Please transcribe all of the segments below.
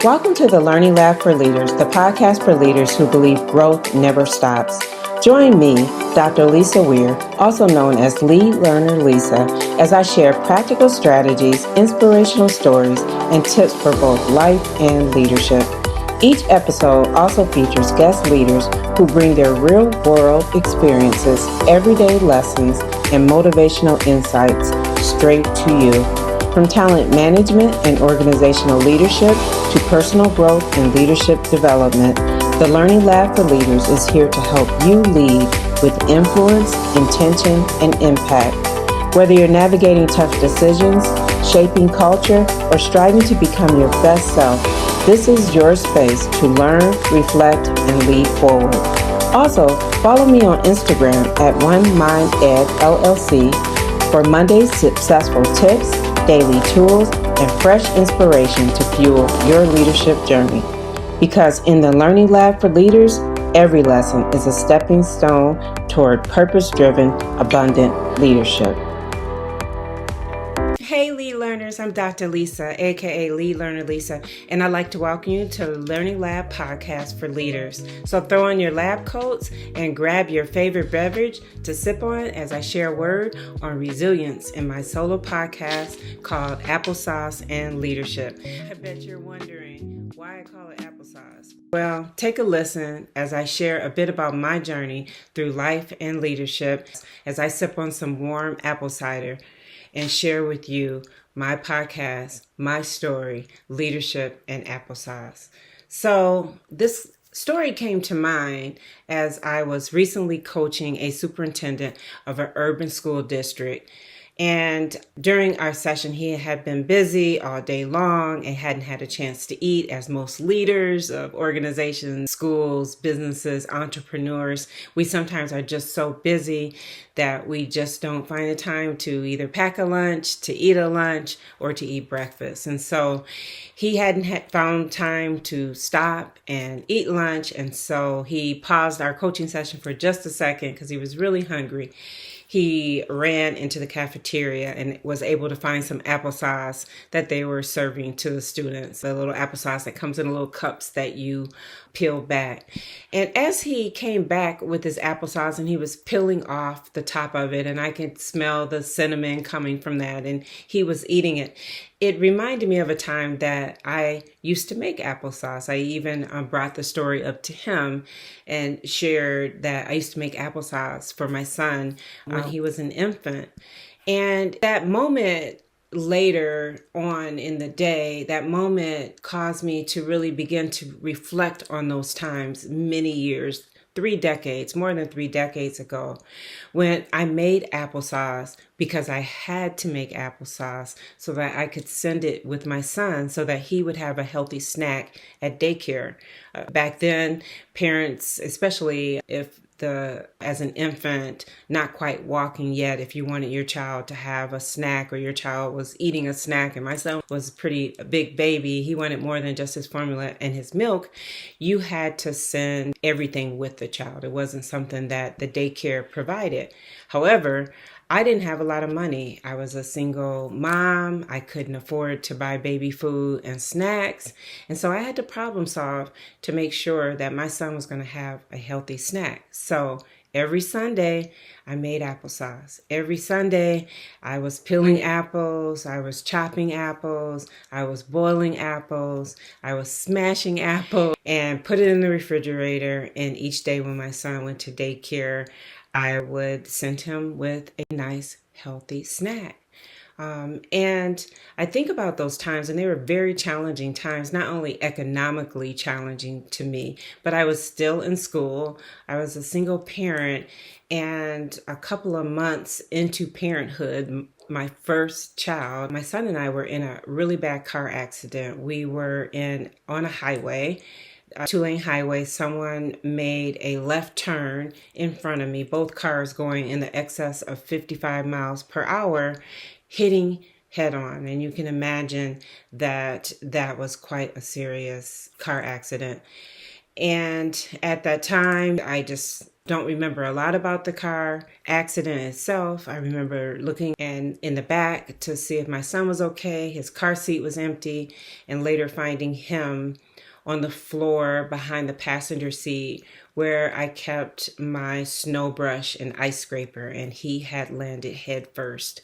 Welcome to the Learning Lab for Leaders, the podcast for leaders who believe growth never stops. Join me, Dr. Lisa Weir, also known as Lead Learner Lisa, as I share practical strategies, inspirational stories, and tips for both life and leadership. Each episode also features guest leaders who bring their real-world experiences, everyday lessons, and motivational insights straight to you. From talent management and organizational leadership to personal growth and leadership development, the Learning Lab for Leaders is here to help you lead with influence, intention, and impact. Whether you're navigating tough decisions, shaping culture, or striving to become your best self, this is your space to learn, reflect, and lead forward. Also, follow me on Instagram at OneMindEdLLC for Monday's successful tips, daily tools, and fresh inspiration to fuel your leadership journey. Because in the Learning Lab for Leaders, every lesson is a stepping stone toward purpose-driven, abundant leadership. Hey Lead Learners, I'm Dr. Lisa, aka Lead Learner Lisa, and I'd like to welcome you to the Learning Lab podcast for leaders. So throw on your lab coats and grab your favorite beverage to sip on as I share a word on resilience in my solo podcast called Applesauce and Leadership. I bet you're wondering why I call it applesauce. Well, take a listen as I share a bit about my journey through life and leadership as I sip on some warm apple cider and share with you my podcast, my story, leadership, and applesauce. So this story came to mind as I was recently coaching a superintendent of an urban school district. And during our session, he had been busy all day long and hadn't had a chance to eat, as most leaders of organizations, schools, businesses, entrepreneurs, we sometimes are just so busy that we just don't find the time to either pack a lunch, to eat a lunch, or to eat breakfast. And so he hadn't found time to stop and eat lunch. And so he paused our coaching session for just a second because he was really hungry. He ran into the cafeteria and was able to find some applesauce that they were serving to the students, a little applesauce that comes in little cups that you peel back. And as he came back with his applesauce and he was peeling off the top of it, and I could smell the cinnamon coming from that, and he was eating it, it reminded me of a time that I used to make applesauce. I even brought the story up to him and shared that I used to make applesauce for my son when he was an infant. And that moment later on in the day, that moment caused me to really begin to reflect on those times many years, 3 decades, more than 3 decades ago, when I made applesauce because I had to make applesauce so that I could send it with my son so that he would have a healthy snack at daycare. Back then, parents, especially if as an infant, not quite walking yet, if you wanted your child to have a snack or your child was eating a snack, and my son was a pretty big baby, he wanted more than just his formula and his milk, you had to send everything with the child. It wasn't something that the daycare provided. However, I didn't have a lot of money. I was a single mom. I couldn't afford to buy baby food and snacks. And so I had to problem solve to make sure that my son was going to have a healthy snack. So every Sunday, I made applesauce. Every Sunday, I was peeling apples. I was chopping apples. I was boiling apples. I was smashing apples and put it in the refrigerator. And each day when my son went to daycare, I would send him with a nice, healthy snack. And I think about those times, and they were very challenging times, not only economically challenging to me, but I was still in school. I was a single parent, and a couple of months into parenthood, my first child, my son and I were in a really bad car accident. We were on a highway, a 2-lane highway. Someone made a left turn in front of me, both cars going in the excess of 55 miles per hour, hitting head on. And you can imagine that was quite a serious car accident. And at that time, I just Don't remember a lot about the car accident itself. I remember looking in the back to see if my son was okay. His car seat was empty, and later finding him on the floor behind the passenger seat where I kept my snow brush and ice scraper, and he had landed head first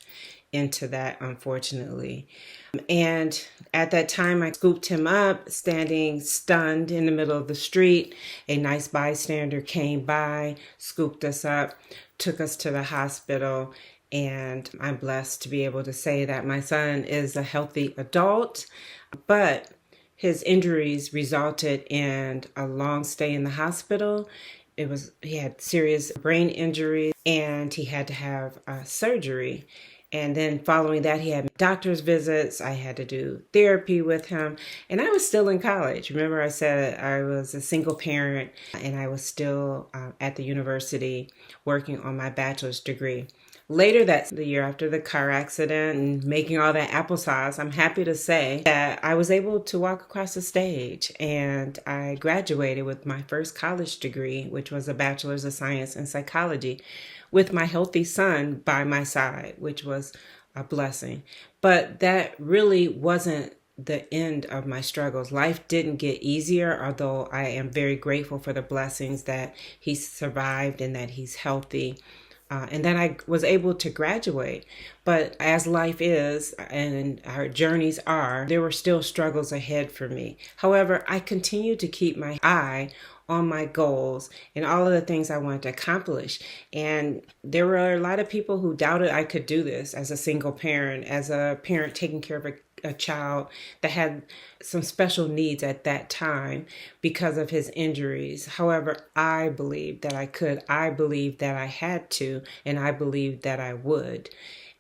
into that, unfortunately. And at that time, I scooped him up, standing stunned in the middle of the street. A nice bystander came by, scooped us up, took us to the hospital, and I'm blessed to be able to say that my son is a healthy adult, but his injuries resulted in a long stay in the hospital. He had serious brain injury, and he had to have surgery. And then following that, he had doctor's visits. I had to do therapy with him. And I was still in college. Remember, I said I was a single parent, and I was still at the university working on my bachelor's degree. Later the year after the car accident and making all that applesauce, I'm happy to say that I was able to walk across the stage, and I graduated with my first college degree, which was a bachelor's of science in psychology, with my healthy son by my side, which was a blessing. But that really wasn't the end of my struggles. Life didn't get easier, although I am very grateful for the blessings that he survived and that he's healthy. And then I was able to graduate. But as life is and our journeys are, there were still struggles ahead for me. However, I continued to keep my eye on my goals and all of the things I wanted to accomplish. And there were a lot of people who doubted I could do this as a single parent, as a parent taking care of a child that had some special needs at that time because of his injuries. However, I believed that I could. I believed that I had to, and I believed that I would.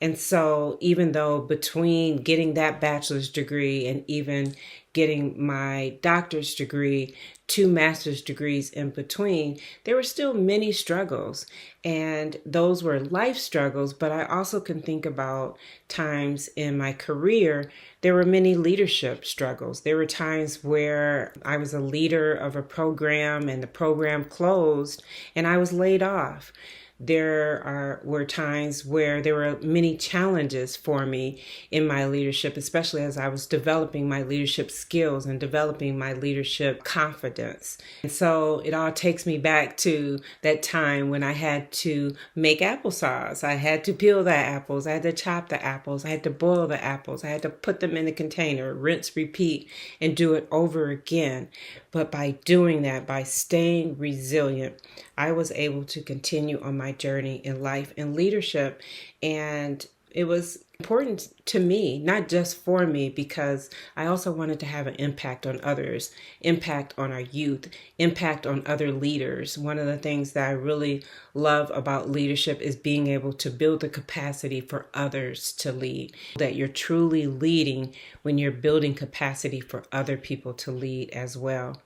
And so even though between getting that bachelor's degree and even getting my doctor's degree, 2 master's degrees in between, there were still many struggles. And those were life struggles, but I also can think about times in my career, there were many leadership struggles. There were times where I was a leader of a program and the program closed and I was laid off. Were times where there were many challenges for me in my leadership, especially as I was developing my leadership skills and developing my leadership confidence. And so it all takes me back to that time when I had to make applesauce. I had to peel the apples. I had to chop the apples. I had to boil the apples. I had to put them in a container, rinse, repeat, and do it over again. But by doing that, by staying resilient, I was able to continue on my journey in life and leadership. And it was important to me, not just for me, because I also wanted to have an impact on others, impact on our youth, impact on other leaders. One of the things that I really love about leadership is being able to build the capacity for others to lead, that you're truly leading when you're building capacity for other people to lead as well.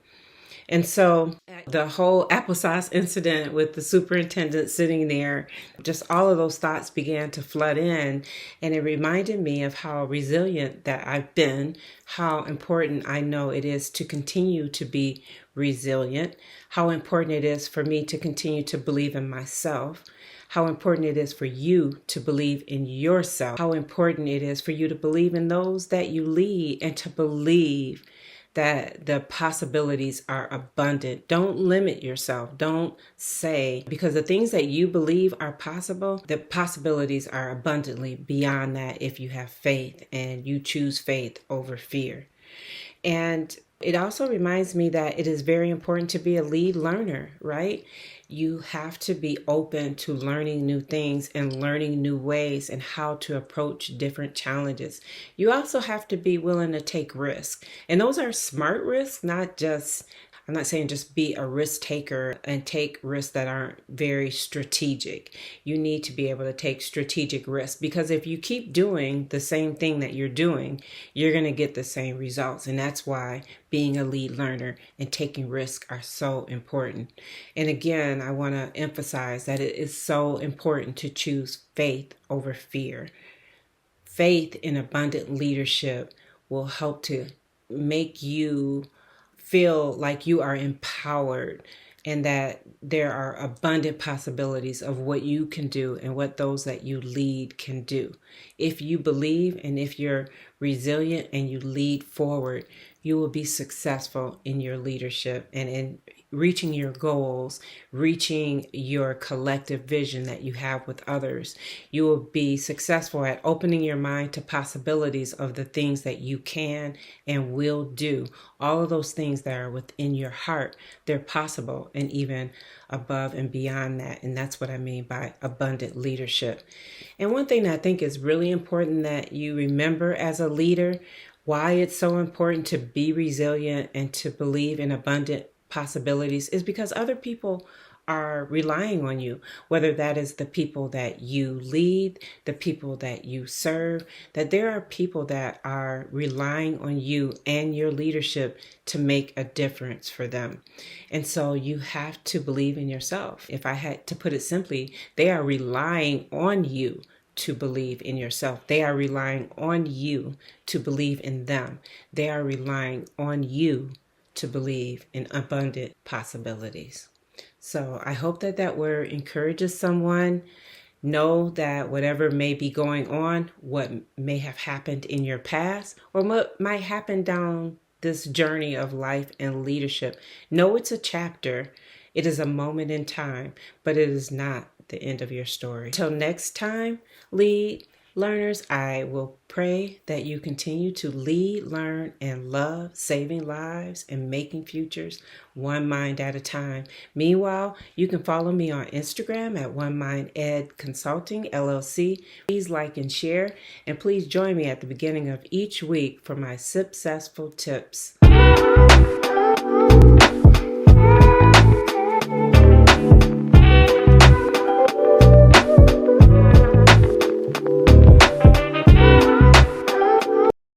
And so the whole applesauce incident with the superintendent sitting there, just all of those thoughts began to flood in. And it reminded me of how resilient that I've been, how important I know it is to continue to be resilient, how important it is for me to continue to believe in myself, how important it is for you to believe in yourself, how important it is for you to believe in those that you lead and to believe that the possibilities are abundant. Don't limit yourself. Don't say, because the things that you believe are possible, the possibilities are abundantly beyond that if you have faith and you choose faith over fear. And it also reminds me that it is very important to be a lead learner, right? You have to be open to learning new things and learning new ways and how to approach different challenges. You also have to be willing to take risks. And those are smart risks, I'm not saying just be a risk taker and take risks that aren't very strategic. You need to be able to take strategic risks, because if you keep doing the same thing that you're doing, you're going to get the same results. And that's why being a lead learner and taking risks are so important. And again, I want to emphasize that it is so important to choose faith over fear. Faith in abundant leadership will help to make you feel like you are empowered and that there are abundant possibilities of what you can do and what those that you lead can do. If you believe and if you're resilient and you lead forward, you will be successful in your leadership and in reaching your goals, reaching your collective vision that you have with others. You will be successful at opening your mind to possibilities of the things that you can and will do. All of those things that are within your heart, they're possible and even above and beyond that. And that's what I mean by abundant leadership. And one thing that I think is really important that you remember as a leader, why it's so important to be resilient and to believe in abundant possibilities, is because other people are relying on you, whether that is the people that you lead, the people that you serve, that there are people that are relying on you and your leadership to make a difference for them. And so you have to believe in yourself. If I had to put it simply, they are relying on you to believe in yourself. They are relying on you to believe in them. They are relying on you to believe in abundant possibilities. So I hope that that word encourages someone. Know that whatever may be going on, what may have happened in your past, or what might happen down this journey of life and leadership, know it's a chapter. It is a moment in time, but it is not the end of your story. Till next time, lead learners, I will pray that you continue to lead, learn, and love, saving lives and making futures one mind at a time. Meanwhile, you can follow me on Instagram at One Mind Ed Consulting LLC. Please like and share, and please join me at the beginning of each week for my successful tips.